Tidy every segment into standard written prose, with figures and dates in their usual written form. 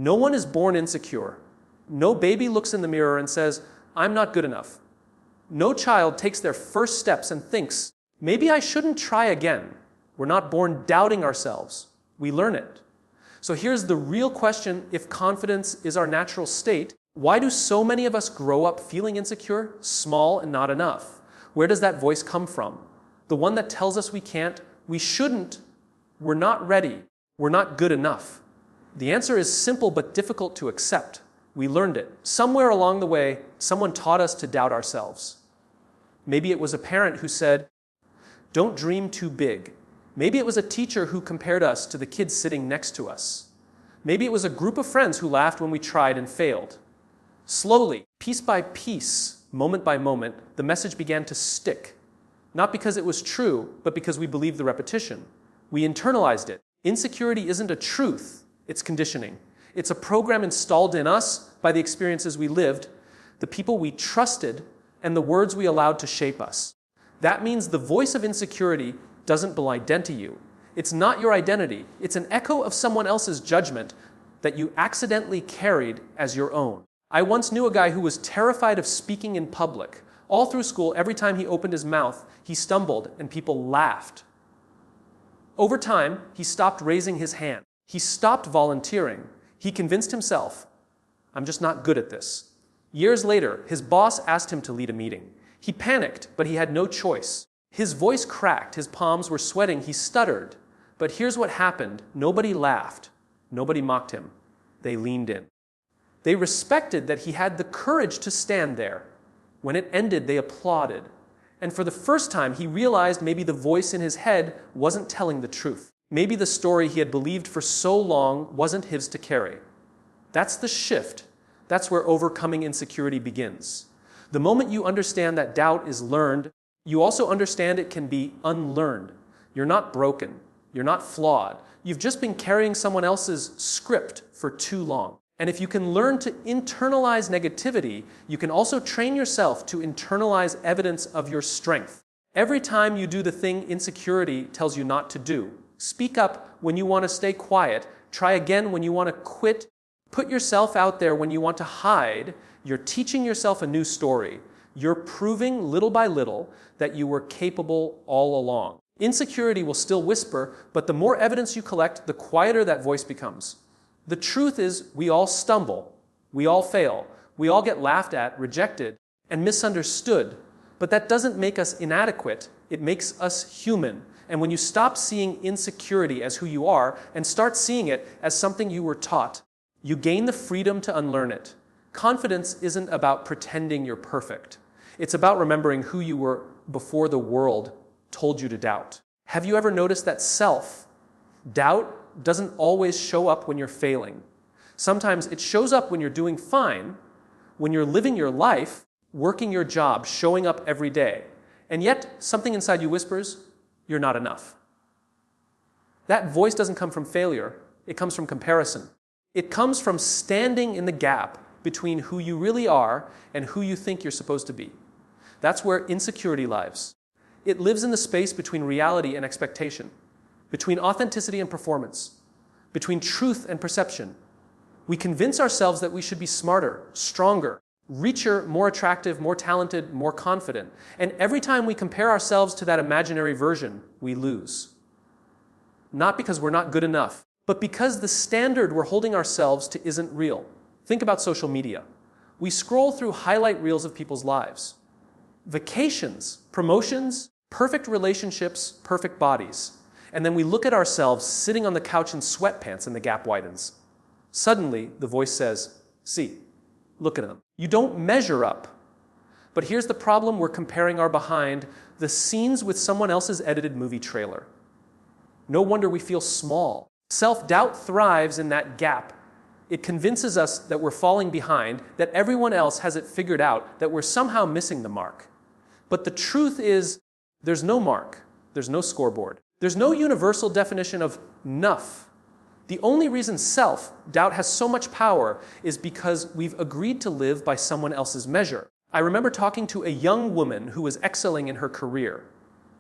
No one is born insecure. No baby looks in the mirror and says, "I'm not good enough." No child takes their first steps and thinks, "Maybe I shouldn't try again." We're not born doubting ourselves. We learn it. So here's the real question: if confidence is our natural state, why do so many of us grow up feeling insecure, small, and not enough? Where does that voice come from? The one that tells us we can't, we shouldn't, we're not ready, we're not good enough. The answer is simple but difficult to accept. We learned it. Somewhere along the way, someone taught us to doubt ourselves. Maybe it was a parent who said, "Don't dream too big." Maybe it was a teacher who compared us to the kids sitting next to us. Maybe it was a group of friends who laughed when we tried and failed. Slowly, piece by piece, moment by moment, the message began to stick. Not because it was true, but because we believed the repetition. We internalized it. Insecurity isn't a truth, it's conditioning. It's a program installed in us by the experiences we lived, the people we trusted, and the words we allowed to shape us. That means the voice of insecurity doesn't belong to you. It's not your identity. It's an echo of someone else's judgment that you accidentally carried as your own. I once knew a guy who was terrified of speaking in public. All through school, every time he opened his mouth, he stumbled and people laughed. Over time, he stopped raising his hand. He stopped volunteering. He convinced himself, "I'm just not good at this." Years later, his boss asked him to lead a meeting. He panicked, but he had no choice. His voice cracked, his palms were sweating, he stuttered. But here's what happened. Nobody laughed. Nobody mocked him. They leaned in. They respected that he had the courage to stand there. When it ended, they applauded. And for the first time, he realized maybe the voice in his head wasn't telling the truth. Maybe the story he had believed for so long wasn't his to carry. That's the shift. That's where overcoming insecurity begins. The moment you understand that doubt is learned, you also understand it can be unlearned. You're not broken. You're not flawed. You've just been carrying someone else's script for too long. And if you can learn to internalize negativity, you can also train yourself to internalize evidence of your strength. Every time you do the thing insecurity tells you not to do, speak up when you want to stay quiet, try again when you want to quit, put yourself out there when you want to hide, you're teaching yourself a new story. You're proving little by little that you were capable all along. Insecurity will still whisper, but the more evidence you collect, the quieter that voice becomes. The truth is, we all stumble, we all fail, we all get laughed at, rejected, and misunderstood. But that doesn't make us inadequate, it makes us human. And when you stop seeing insecurity as who you are and start seeing it as something you were taught, you gain the freedom to unlearn it. Confidence isn't about pretending you're perfect. It's about remembering who you were before the world told you to doubt. Have you ever noticed that self-doubt doesn't always show up when you're failing? Sometimes it shows up when you're doing fine, when you're living your life, working your job, showing up every day. And yet, something inside you whispers, "You're not enough." That voice doesn't come from failure. It comes from comparison. It comes from standing in the gap between who you really are and who you think you're supposed to be. That's where insecurity lives. It lives in the space between reality and expectation, between authenticity and performance, between truth and perception. We convince ourselves that we should be smarter, stronger, richer, more attractive, more talented, more confident. And every time we compare ourselves to that imaginary version, we lose. Not because we're not good enough, but because the standard we're holding ourselves to isn't real. Think about social media. We scroll through highlight reels of people's lives. Vacations, promotions, perfect relationships, perfect bodies. And then we look at ourselves sitting on the couch in sweatpants and the gap widens. Suddenly, the voice says, "See, look at them. You don't measure up." But here's the problem: we're comparing our behind, the scenes with someone else's edited movie trailer. No wonder we feel small. Self-doubt thrives in that gap. It convinces us that we're falling behind, that everyone else has it figured out, that we're somehow missing the mark. But the truth is, there's no mark. There's no scoreboard. There's no universal definition of enough. The only reason self-doubt has so much power is because we've agreed to live by someone else's measure. I remember talking to a young woman who was excelling in her career.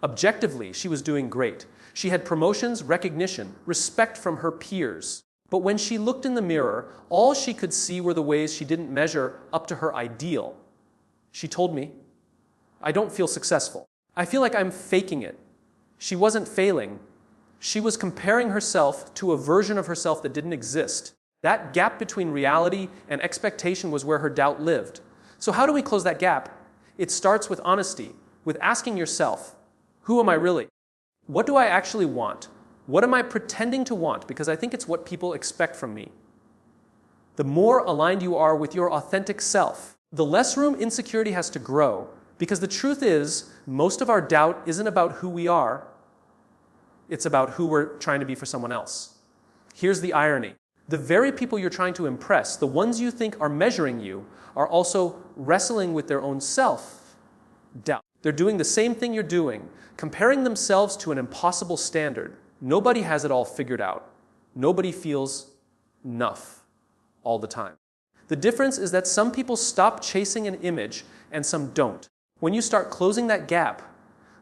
Objectively, she was doing great. She had promotions, recognition, respect from her peers. But when she looked in the mirror, all she could see were the ways she didn't measure up to her ideal. She told me, "I don't feel successful. I feel like I'm faking it." She wasn't failing. She was comparing herself to a version of herself that didn't exist. That gap between reality and expectation was where her doubt lived. So how do we close that gap? It starts with honesty, with asking yourself, who am I really? What do I actually want? What am I pretending to want? Because I think it's what people expect from me. The more aligned you are with your authentic self, the less room insecurity has to grow. Because the truth is, most of our doubt isn't about who we are. It's about who we're trying to be for someone else. Here's the irony. The very people you're trying to impress, the ones you think are measuring you, are also wrestling with their own self-doubt. They're doing the same thing you're doing, comparing themselves to an impossible standard. Nobody has it all figured out. Nobody feels enough all the time. The difference is that some people stop chasing an image and some don't. When you start closing that gap,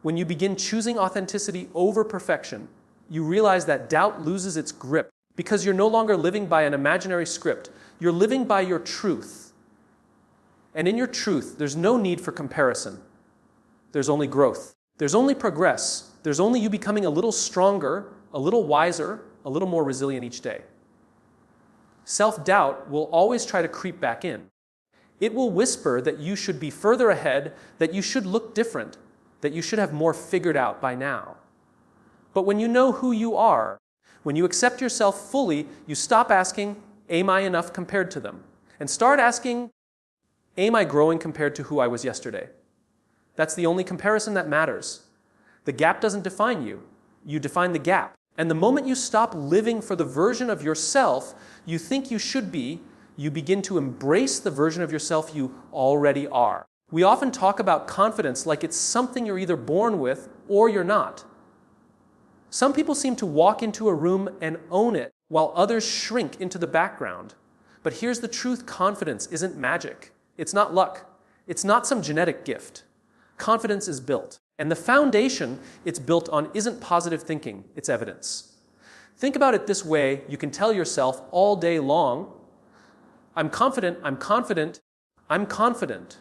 when you begin choosing authenticity over perfection, you realize that doubt loses its grip because you're no longer living by an imaginary script. You're living by your truth. And in your truth, there's no need for comparison. There's only growth. There's only progress. There's only you becoming a little stronger, a little wiser, a little more resilient each day. Self-doubt will always try to creep back in. It will whisper that you should be further ahead, that you should look different, that you should have more figured out by now. But when you know who you are, when you accept yourself fully, you stop asking, am I enough compared to them? And start asking, am I growing compared to who I was yesterday? That's the only comparison that matters. The gap doesn't define you. You define the gap. And the moment you stop living for the version of yourself you think you should be, you begin to embrace the version of yourself you already are. We often talk about confidence like it's something you're either born with or you're not. Some people seem to walk into a room and own it, while others shrink into the background. But here's the truth: confidence isn't magic. It's not luck. It's not some genetic gift. Confidence is built. And the foundation it's built on isn't positive thinking, it's evidence. Think about it this way: you can tell yourself all day long, I'm confident, I'm confident, I'm confident.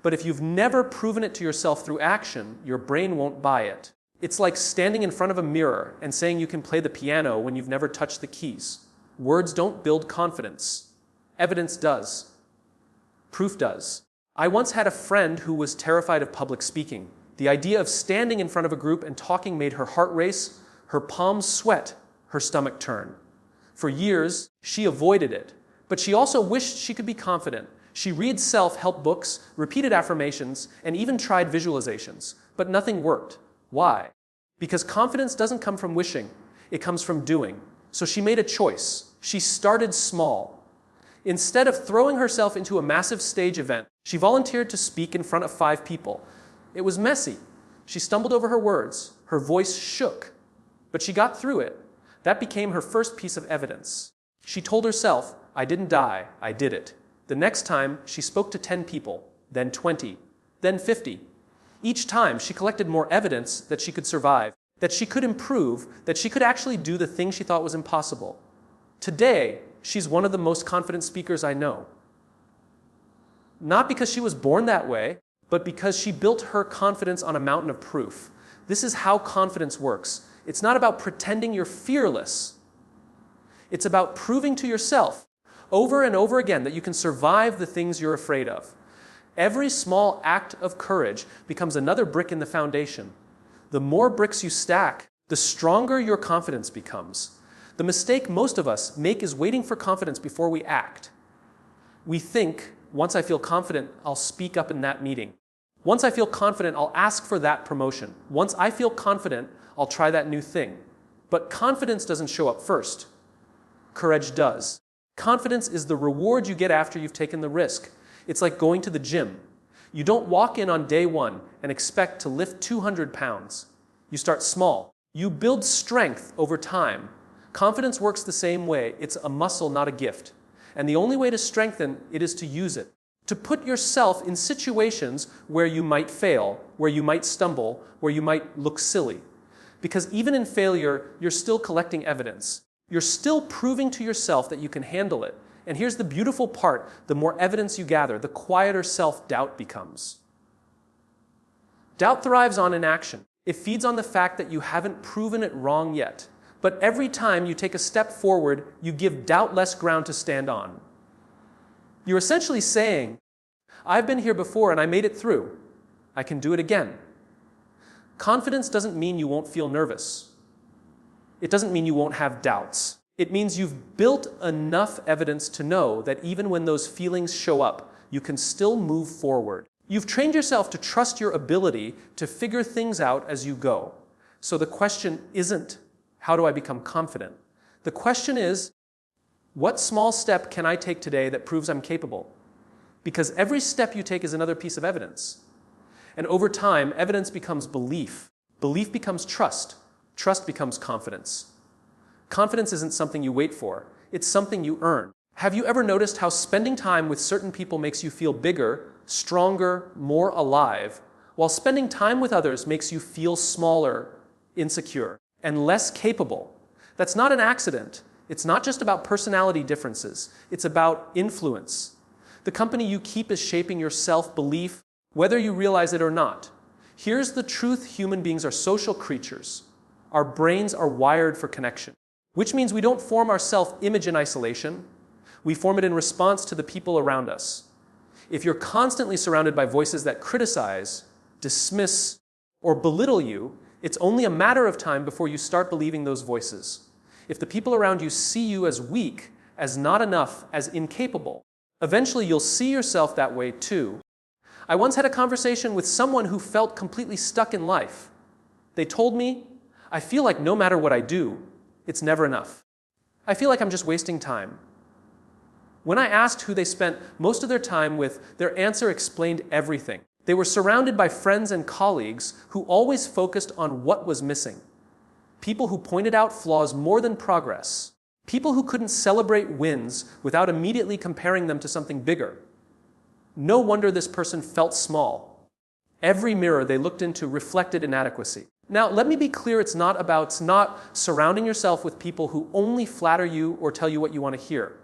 But if you've never proven it to yourself through action, your brain won't buy it. It's like standing in front of a mirror and saying you can play the piano when you've never touched the keys. Words don't build confidence. Evidence does. Proof does. I once had a friend who was terrified of public speaking. The idea of standing in front of a group and talking made her heart race, her palms sweat, her stomach turn. For years, she avoided it, but she also wished she could be confident. She read self-help books, repeated affirmations, and even tried visualizations, but nothing worked. Why? Because confidence doesn't come from wishing, it comes from doing. So she made a choice. She started small. Instead of throwing herself into a massive stage event, she volunteered to speak in front of 5 people. It was messy. She stumbled over her words. Her voice shook. But she got through it. That became her first piece of evidence. She told herself, I didn't die, I did it. The next time, she spoke to 10 people, then 20, then 50. Each time, she collected more evidence that she could survive, that she could improve, that she could actually do the thing she thought was impossible. Today, she's one of the most confident speakers I know. Not because she was born that way, but because she built her confidence on a mountain of proof. This is how confidence works. It's not about pretending you're fearless. It's about proving to yourself over and over again that you can survive the things you're afraid of. Every small act of courage becomes another brick in the foundation. The more bricks you stack, the stronger your confidence becomes. The mistake most of us make is waiting for confidence before we act. We think, once I feel confident, I'll speak up in that meeting. Once I feel confident, I'll ask for that promotion. Once I feel confident, I'll try that new thing. But confidence doesn't show up first. Courage does. Confidence is the reward you get after you've taken the risk. It's like going to the gym. You don't walk in on day one and expect to lift 200 pounds. You start small. You build strength over time. Confidence works the same way. It's a muscle, not a gift. And the only way to strengthen it is to use it. To put yourself in situations where you might fail, where you might stumble, where you might look silly. Because even in failure, you're still collecting evidence. You're still proving to yourself that you can handle it. And here's the beautiful part: the more evidence you gather, the quieter self-doubt becomes. Doubt thrives on inaction. It feeds on the fact that you haven't proven it wrong yet. But every time you take a step forward, you give doubt less ground to stand on. You're essentially saying, I've been here before and I made it through. I can do it again. Confidence doesn't mean you won't feel nervous. It doesn't mean you won't have doubts. It means you've built enough evidence to know that even when those feelings show up, you can still move forward. You've trained yourself to trust your ability to figure things out as you go. So the question isn't, how do I become confident? The question is, what small step can I take today that proves I'm capable? Because every step you take is another piece of evidence. And over time, evidence becomes belief. Belief becomes trust. Trust becomes confidence. Confidence isn't something you wait for. It's something you earn. Have you ever noticed how spending time with certain people makes you feel bigger, stronger, more alive, while spending time with others makes you feel smaller, insecure, and less capable? That's not an accident. It's not just about personality differences. It's about influence. The company you keep is shaping your self-belief, whether you realize it or not. Here's the truth: human beings are social creatures. Our brains are wired for connection, which means we don't form our self-image in isolation. We form it in response to the people around us. If you're constantly surrounded by voices that criticize, dismiss, or belittle you, it's only a matter of time before you start believing those voices. If the people around you see you as weak, as not enough, as incapable, eventually you'll see yourself that way too. I once had a conversation with someone who felt completely stuck in life. They told me, I feel like no matter what I do, it's never enough. I feel like I'm just wasting time. When I asked who they spent most of their time with, their answer explained everything. They were surrounded by friends and colleagues who always focused on what was missing. People who pointed out flaws more than progress. People who couldn't celebrate wins without immediately comparing them to something bigger. No wonder this person felt small. Every mirror they looked into reflected inadequacy. Now, let me be clear, it's not surrounding yourself with people who only flatter you or tell you what you want to hear.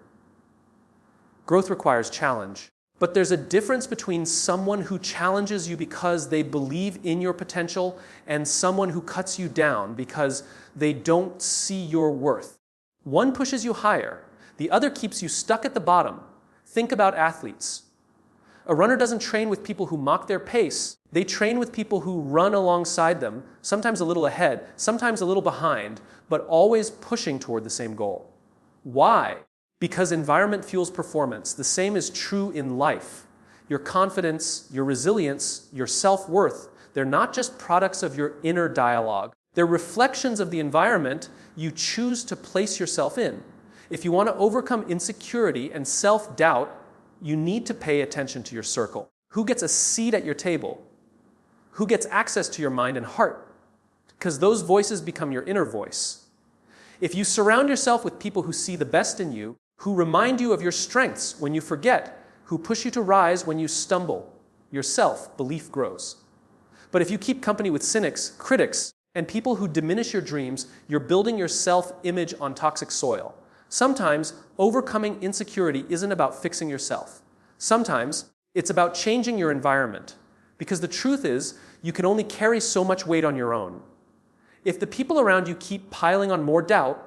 Growth requires challenge. But there's a difference between someone who challenges you because they believe in your potential and someone who cuts you down because they don't see your worth. One pushes you higher. The other keeps you stuck at the bottom. Think about athletes. A runner doesn't train with people who mock their pace. They train with people who run alongside them, sometimes a little ahead, sometimes a little behind, but always pushing toward the same goal. Why? Because environment fuels performance. The same is true in life. Your confidence, your resilience, your self-worth, they're not just products of your inner dialogue. They're reflections of the environment you choose to place yourself in. If you want to overcome insecurity and self-doubt, you need to pay attention to your circle. Who gets a seat at your table? Who gets access to your mind and heart? Because those voices become your inner voice. If you surround yourself with people who see the best in you, who remind you of your strengths when you forget, who push you to rise when you stumble, your self-belief grows. But if you keep company with cynics, critics, and people who diminish your dreams, you're building your self-image on toxic soil. Sometimes overcoming insecurity isn't about fixing yourself. Sometimes it's about changing your environment. Because the truth is, you can only carry so much weight on your own. If the people around you keep piling on more doubt,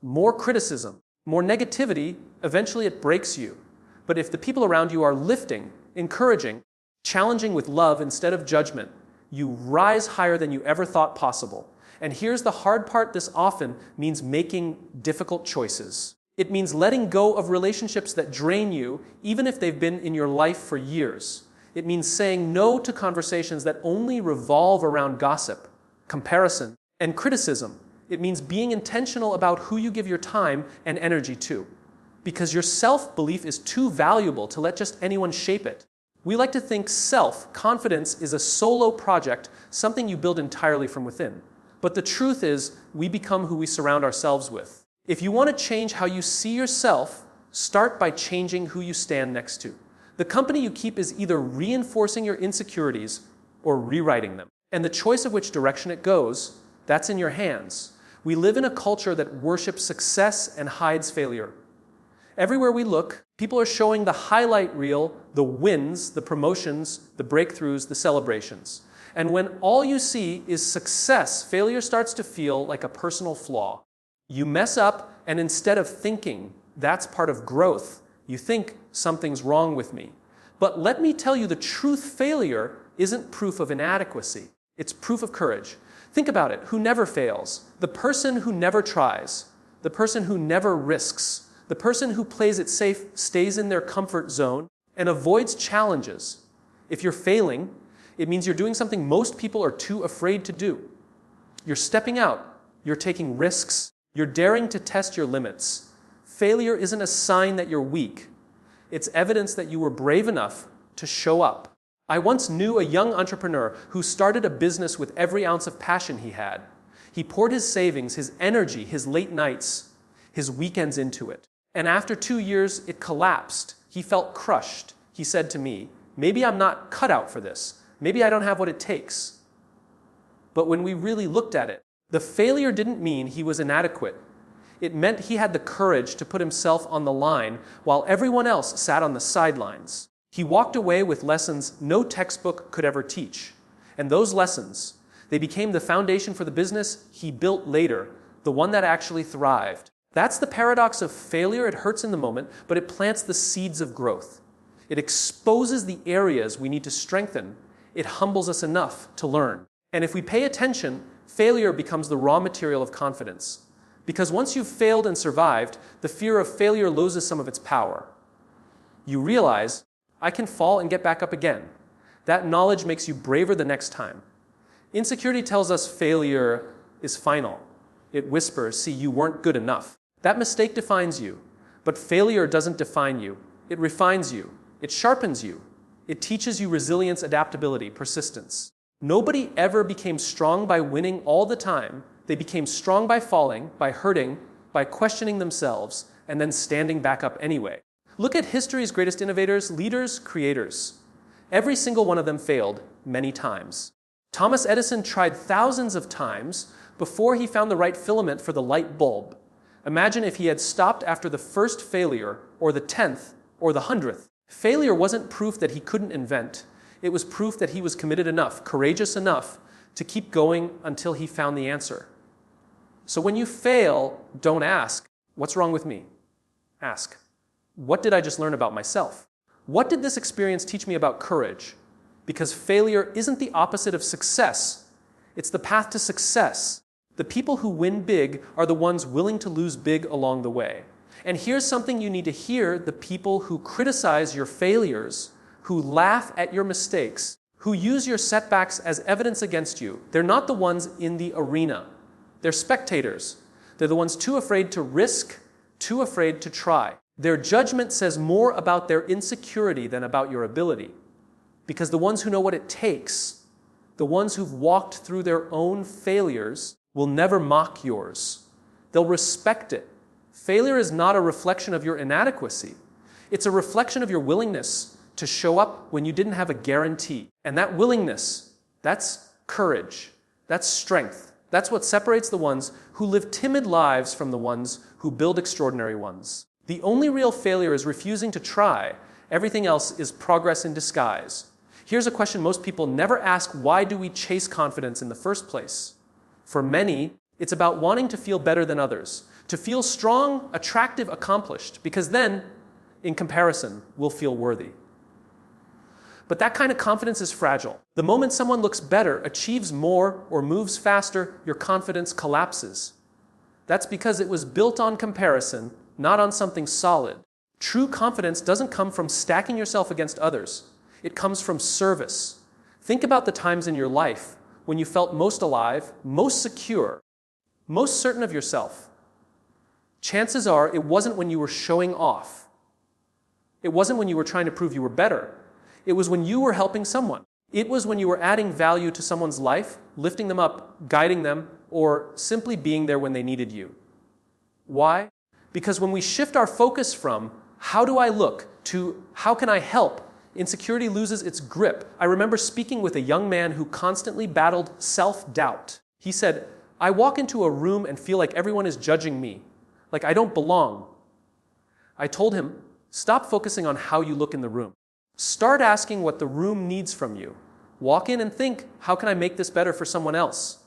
more criticism, more negativity, eventually it breaks you. But if the people around you are lifting, encouraging, challenging with love instead of judgment, you rise higher than you ever thought possible. And here's the hard part: this often means making difficult choices. It means letting go of relationships that drain you, even if they've been in your life for years. It means saying no to conversations that only revolve around gossip, comparison, and criticism. It means being intentional about who you give your time and energy to. Because your self-belief is too valuable to let just anyone shape it. We like to think self-confidence is a solo project, something you build entirely from within. But the truth is, we become who we surround ourselves with. If you want to change how you see yourself, start by changing who you stand next to. The company you keep is either reinforcing your insecurities or rewriting them. And the choice of which direction it goes, that's in your hands. We live in a culture that worships success and hides failure. Everywhere we look, people are showing the highlight reel, the wins, the promotions, the breakthroughs, the celebrations. And when all you see is success, failure starts to feel like a personal flaw. You mess up, and instead of thinking, that's part of growth, you think something's wrong with me. But let me tell you, the truth, failure isn't proof of inadequacy. It's proof of courage. Think about it. Who never fails? The person who never tries. The person who never risks. The person who plays it safe, stays in their comfort zone, and avoids challenges. If you're failing, it means you're doing something most people are too afraid to do. You're stepping out. You're taking risks. You're daring to test your limits. Failure isn't a sign that you're weak. It's evidence that you were brave enough to show up. I once knew a young entrepreneur who started a business with every ounce of passion he had. He poured his savings, his energy, his late nights, his weekends into it. And after 2 years, it collapsed. He felt crushed. He said to me, "Maybe I'm not cut out for this. Maybe I don't have what it takes." But when we really looked at it, the failure didn't mean he was inadequate. It meant he had the courage to put himself on the line while everyone else sat on the sidelines. He walked away with lessons no textbook could ever teach. And those lessons, they became the foundation for the business he built later, the one that actually thrived. That's the paradox of failure. It hurts in the moment, but it plants the seeds of growth. It exposes the areas we need to strengthen. It humbles us enough to learn. And if we pay attention, failure becomes the raw material of confidence. Because once you've failed and survived, the fear of failure loses some of its power. You realize, I can fall and get back up again. That knowledge makes you braver the next time. Insecurity tells us failure is final. It whispers, "See, you weren't good enough." That mistake defines you. But failure doesn't define you. It refines you. It sharpens you. It teaches you resilience, adaptability, persistence. Nobody ever became strong by winning all the time. They became strong by falling, by hurting, by questioning themselves, and then standing back up anyway. Look at history's greatest innovators, leaders, creators. Every single one of them failed many times. Thomas Edison tried thousands of times before he found the right filament for the light bulb. Imagine if he had stopped after the first failure, or the 10th, or the 100th. Failure wasn't proof that he couldn't invent. It was proof that he was committed enough, courageous enough, to keep going until he found the answer. So when you fail, don't ask, "What's wrong with me?" Ask, "What did I just learn about myself? What did this experience teach me about courage?" Because failure isn't the opposite of success. It's the path to success. The people who win big are the ones willing to lose big along the way. And here's something you need to hear: the people who criticize your failures, who laugh at your mistakes, who use your setbacks as evidence against you, they're not the ones in the arena. They're spectators. They're the ones too afraid to risk, too afraid to try. Their judgment says more about their insecurity than about your ability. Because the ones who know what it takes, the ones who've walked through their own failures, will never mock yours. They'll respect it. Failure is not a reflection of your inadequacy. It's a reflection of your willingness to show up when you didn't have a guarantee. And that willingness, that's courage. That's strength. That's what separates the ones who live timid lives from the ones who build extraordinary ones. The only real failure is refusing to try. Everything else is progress in disguise. Here's a question most people never ask: why do we chase confidence in the first place? For many, it's about wanting to feel better than others, to feel strong, attractive, accomplished, because then, in comparison, we'll feel worthy. But that kind of confidence is fragile. The moment someone looks better, achieves more, or moves faster, your confidence collapses. That's because it was built on comparison, not on something solid. True confidence doesn't come from stacking yourself against others. It comes from service. Think about the times in your life when you felt most alive, most secure, most certain of yourself. Chances are it wasn't when you were showing off. It wasn't when you were trying to prove you were better. It was when you were helping someone. It was when you were adding value to someone's life, lifting them up, guiding them, or simply being there when they needed you. Why? Because when we shift our focus from "how do I look" to "how can I help," insecurity loses its grip. I remember speaking with a young man who constantly battled self-doubt. He said, I walk into a room and feel like everyone is judging me, like I don't belong. I told him, stop focusing on how you look in the room. Start asking what the room needs from you. Walk in and think, how can I make this better for someone else?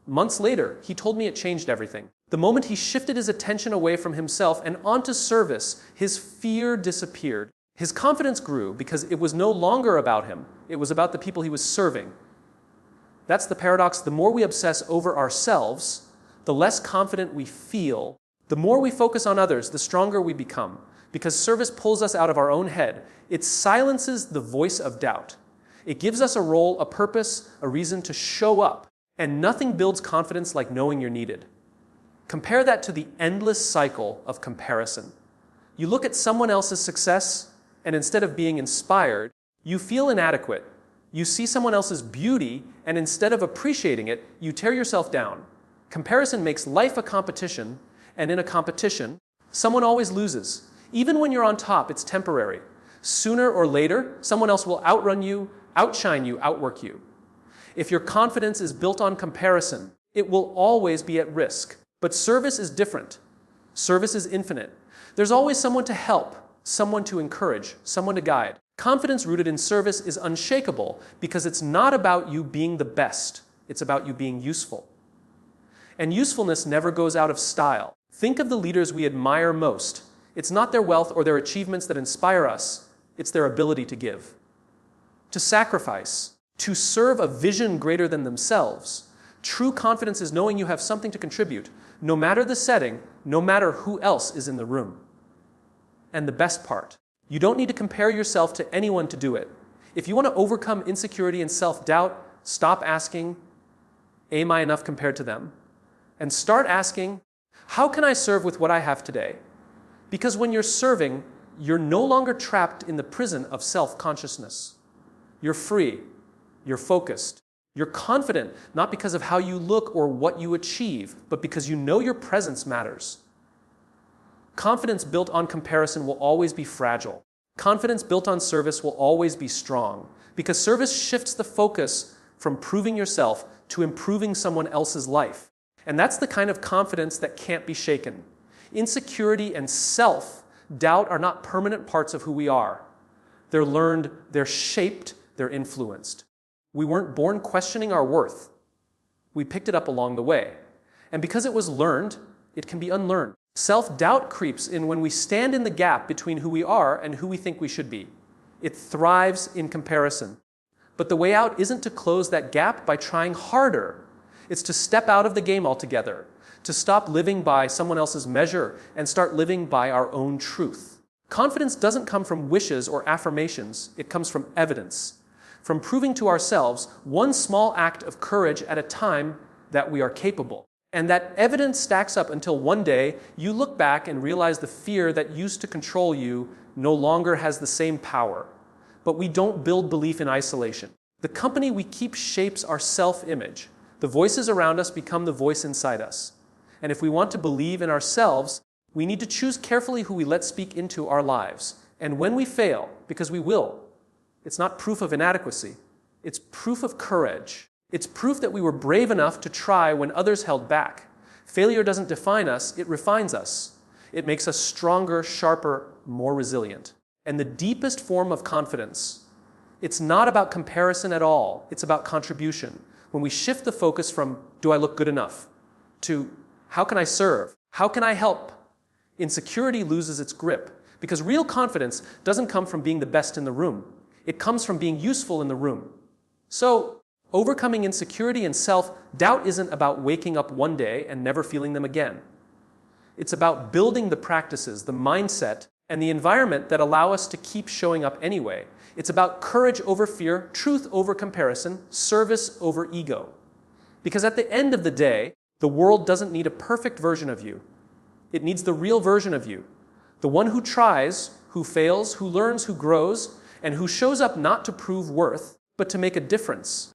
Months later, he told me it changed everything. The moment he shifted his attention away from himself and onto service, his fear disappeared. His confidence grew because it was no longer about him. It was about the people he was serving. That's the paradox. The more we obsess over ourselves, the less confident we feel. The more we focus on others, the stronger we become. Because service pulls us out of our own head. It silences the voice of doubt. It gives us a role, a purpose, a reason to show up. And nothing builds confidence like knowing you're needed. Compare that to the endless cycle of comparison. You look at someone else's success, and instead of being inspired, you feel inadequate. You see someone else's beauty, and instead of appreciating it, you tear yourself down. Comparison makes life a competition, and in a competition, someone always loses. Even when you're on top, it's temporary. Sooner or later, someone else will outrun you, outshine you, outwork you. If your confidence is built on comparison, it will always be at risk. But service is different. Service is infinite. There's always someone to help, someone to encourage, someone to guide. Confidence rooted in service is unshakable because it's not about you being the best. It's about you being useful. And usefulness never goes out of style. Think of the leaders we admire most. It's not their wealth or their achievements that inspire us. It's their ability to give, to sacrifice, to serve a vision greater than themselves. True confidence is knowing you have something to contribute, no matter the setting, no matter who else is in the room. And the best part, you don't need to compare yourself to anyone to do it. If you want to overcome insecurity and self-doubt, stop asking, am I enough compared to them? And start asking, how can I serve with what I have today? Because when you're serving, you're no longer trapped in the prison of self-consciousness. You're free. You're focused. You're confident, not because of how you look or what you achieve, but because you know your presence matters. Confidence built on comparison will always be fragile. Confidence built on service will always be strong, because service shifts the focus from proving yourself to improving someone else's life. And that's the kind of confidence that can't be shaken. Insecurity and self-doubt are not permanent parts of who we are. They're learned, they're shaped, they're influenced. We weren't born questioning our worth. We picked it up along the way. And because it was learned, it can be unlearned. Self-doubt creeps in when we stand in the gap between who we are and who we think we should be. It thrives in comparison. But the way out isn't to close that gap by trying harder. It's to step out of the game altogether, to stop living by someone else's measure and start living by our own truth. Confidence doesn't come from wishes or affirmations. It comes from evidence. From proving to ourselves one small act of courage at a time that we are capable. And that evidence stacks up until one day you look back and realize the fear that used to control you no longer has the same power. But we don't build belief in isolation. The company we keep shapes our self-image. The voices around us become the voice inside us. And if we want to believe in ourselves, we need to choose carefully who we let speak into our lives. And when we fail, because we will, it's not proof of inadequacy. It's proof of courage. It's proof that we were brave enough to try when others held back. Failure doesn't define us, it refines us. It makes us stronger, sharper, more resilient. And the deepest form of confidence, it's not about comparison at all. It's about contribution. When we shift the focus from, do I look good enough, to, how can I serve? How can I help? Insecurity loses its grip. Because real confidence doesn't come from being the best in the room. It comes from being useful in the room. So, overcoming insecurity and self-doubt isn't about waking up one day and never feeling them again. It's about building the practices, the mindset, and the environment that allow us to keep showing up anyway. It's about courage over fear, truth over comparison, service over ego. Because at the end of the day, the world doesn't need a perfect version of you. It needs the real version of you. The one who tries, who fails, who learns, who grows, and who shows up not to prove worth, but to make a difference.